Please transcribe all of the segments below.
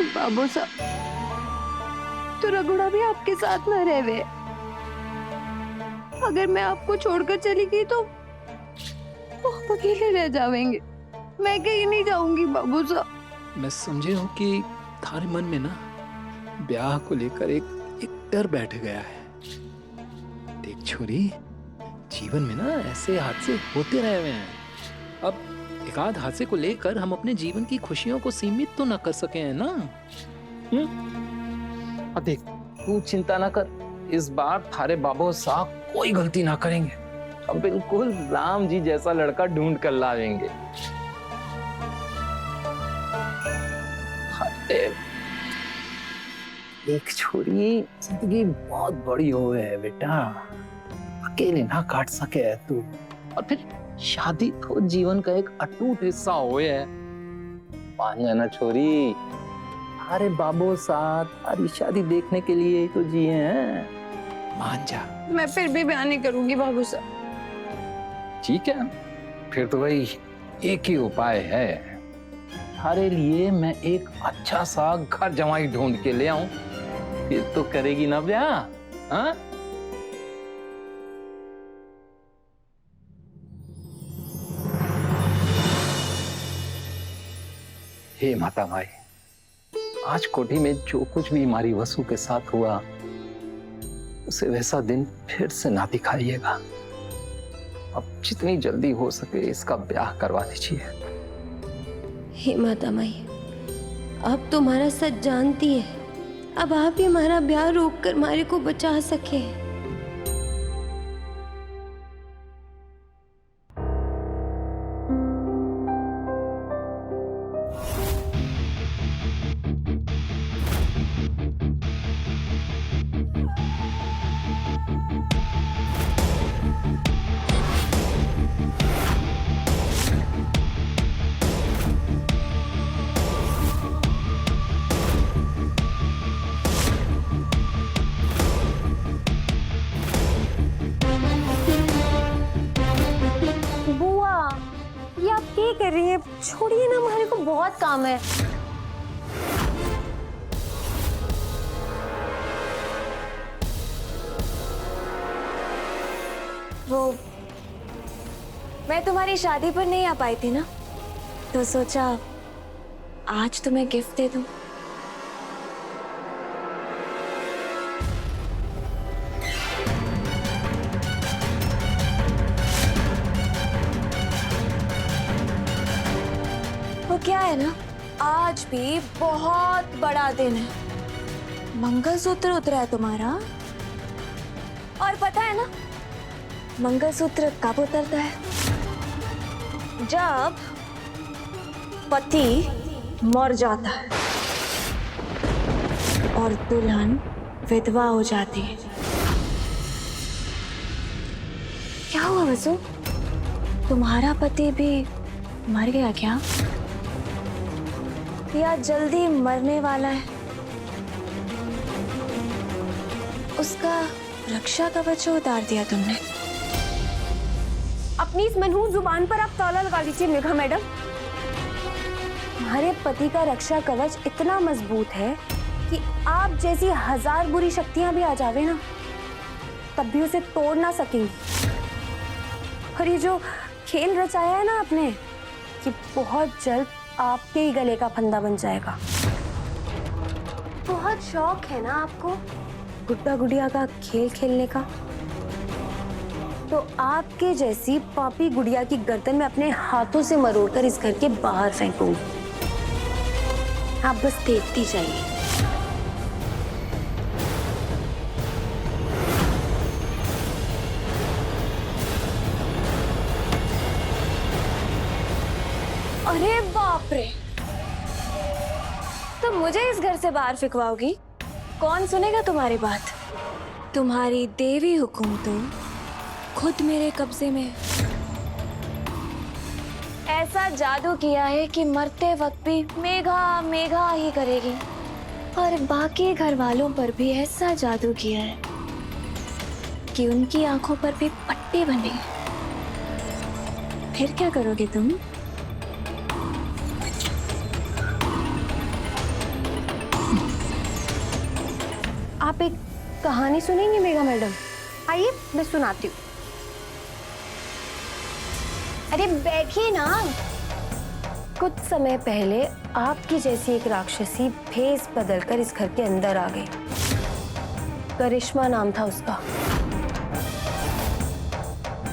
बाबू साहब, तो रघुड़ा भी आपके साथ न रह वे। अगर मैं आपको छोड़कर चली गई तो वो आप अकेले रह जाएंगे। मैं कहीं नहीं जाऊंगी बाबू साहब। मैं समझे हूँ कि थारे मन में ना ब्याह को लेकर एक डर बैठ गया है। देख छोरी, जीवन में ना ऐसे हादसे होते रहे हुए हैं। अब एक आध हादसे को लेकर हम अपने जीवन की खुशियों को सीमित तो ना कर सके हैं ना। अब देख, तू चिंता ना कर, इस बार थारे बाबू साहब कोई गलती ना करेंगे। हम बिल्कुल राम जी जैसा लड़का ढूंढ कर लाएंगे। एक छोरी जिंदगी बहुत बड़ी हो है बेटा, अकेले ना काट सके है तू। और फिर शादी तो जीवन का एक अटूट हिस्सा हो है। मान जाना छोरी, अरे बाबू साथ तारी शादी देखने के लिए ही तो जिए हैं। मान जा। मैं फिर भी ब्याह नहीं करूंगी बाबू साहब। ठीक है, फिर तो भाई एक ही उपाय है। थारे लिए मैं एक अच्छा सा घर जमाई ढूंढ के ले आऊं, फिर तो करेगी ना ब्याह? हाँ? हे माता माई, आज कोठी में जो कुछ भी हमारी वसु के साथ हुआ, उसे वैसा दिन फिर से ना दिखाइएगा। अब जितनी जल्दी हो सके इसका ब्याह करवा दीजिए। हे माता माई, आप तुम्हारा सच जानती है। अब आप ही हमारा ब्याह रोककर मारे को बचा सके। ये आप क्या कर रही हैं? छोड़िए ना, हमारे को बहुत काम है। वो मैं तुम्हारी शादी पर नहीं आ पाई थी ना, तो सोचा आज तुम्हें गिफ्ट दे दूं। वो क्या है ना, आज भी बहुत बड़ा दिन है। मंगलसूत्र उतरा है तुम्हारा, और पता है ना मंगलसूत्र कब उतरता है? जब पति मर जाता है और दुल्हन विधवा हो जाती है। क्या हुआ वसु, तुम्हारा पति भी मर गया क्या, या जल्दी मरने वाला है? उसका रक्षा कवच उतार दिया तुमने। अपनी इस मनहूस जुबान पर आप ताला लगा लीजिए मेघा मैडम। हमारे पति का रक्षा कवच इतना मजबूत है कि आप जैसी 1000 बुरी शक्तियां भी आ जावे ना, तब भी उसे तोड़ ना सकेंगी। और ये जो खेल रचाया है ना आपने, कि बहुत जल्द आपके ही गले का फंदा बन जाएगा। बहुत शौक है ना आपको गुड्डा गुड़िया का खेल खेलने का, तो आपके जैसी पापी गुड़िया की गर्दन में अपने हाथों से मरोड़कर इस घर के बाहर फेंकूंगी। आप बस देखती जाइए। अरे बाप रे, तो मुझे इस घर से बाहर फिकवाओगी? कौन सुनेगा तुम्हारी बात? तुम्हारी देवी हुकुम तो खुद मेरे कब्जे में। ऐसा जादू किया है कि मरते वक्त भी मेघा मेघा ही करेगी, और बाकी घर वालों पर भी ऐसा जादू किया है कि उनकी आंखों पर भी पट्टी बनी। फिर क्या करोगे तुम? आप एक कहानी सुनेंगी मेघा मैडम? आइए मैं सुनाती हूँ। अरे बैठिए ना। कुछ समय पहले आपकी जैसी एक राक्षसी भेस बदलकर इस घर के अंदर आ गई। करिश्मा नाम था उसका।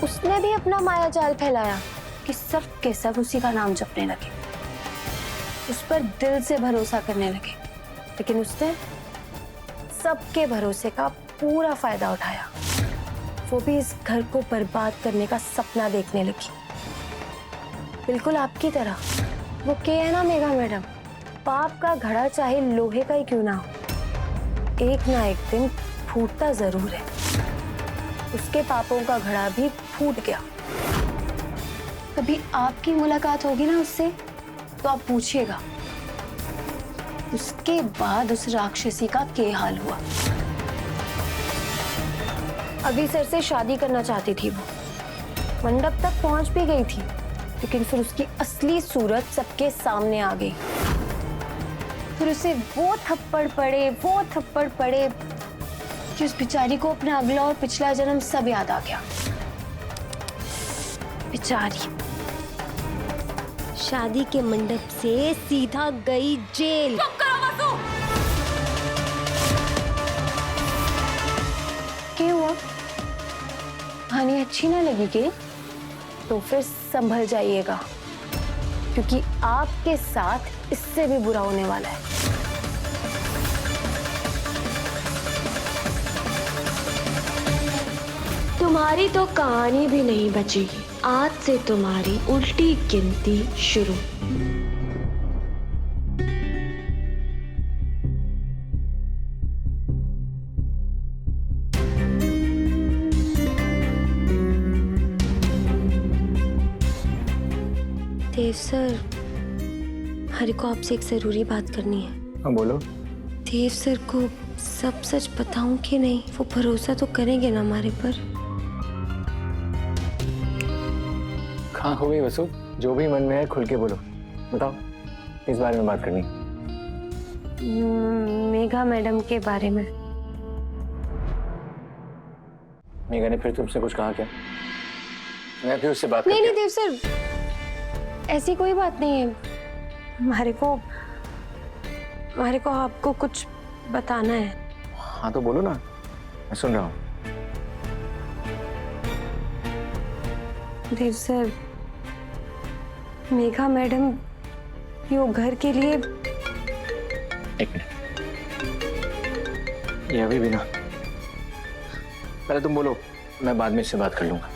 उसने भी अपना माया जाल फैलाया कि सब के सब उसी का नाम जपने लगे, उस पर दिल से भरोसा करने लगे। लेकिन उसने सबके भरोसे का पूरा फायदा उठाया। वो भी इस घर को बर्बाद करने का सपना देखने लगी, बिल्कुल आपकी तरह। वो क्या है ना मेघा मैडम, पाप का घड़ा चाहे लोहे का ही क्यों ना हो, एक ना एक दिन फूटता जरूर है। उसके पापों का घड़ा भी फूट गया। कभी आपकी मुलाकात होगी ना उससे तो आप पूछिएगा उसके बाद उस राक्षसी का क्या हाल हुआ। अभी सर से शादी करना चाहती थी वो, मंडप तक पहुंच भी गई थी, लेकिन फिर उसकी असली सूरत सबके सामने आ गई। फिर उसे वो थप्पड़ पड़े कि उस बेचारी को अपना अगला और पिछला जन्म सब याद आ गया। बेचारी शादी के मंडप से सीधा गई जेल। क्या हुआ? कहानी अच्छी ना लगी के? तो फिर संभल जाइएगा, क्योंकि आपके साथ इससे भी बुरा होने वाला है। तुम्हारी तो कहानी भी नहीं बचेगी। आज से तुम्हारी उल्टी गिनती शुरू। देव सर, हरि को आपसे एक जरूरी बात करनी है। हाँ बोलो। देव सर को सब सच बताऊं कि नहीं? वो भरोसा तो करेंगे ना हमारे पर? हाँ हो गई वसु, जो भी मन में है खुल के बोलो। बताओ, इस बारे में बात करनी। मेघा मैडम के बारे में। मेघा ने फिर तुमसे कुछ कहा क्या? मैं फिर उससे बात नहीं करके... देव सर, ऐसी कोई बात नहीं है। हमारे को आपको कुछ बताना है। हाँ तो बोलो ना, मैं सुन रहा हूँ। देव सर, मेघा मैडम यो घर के लिए... एक मिनट, ये अभी भी ना, पहले तुम बोलो, मैं बाद में इससे बात कर लूंगा।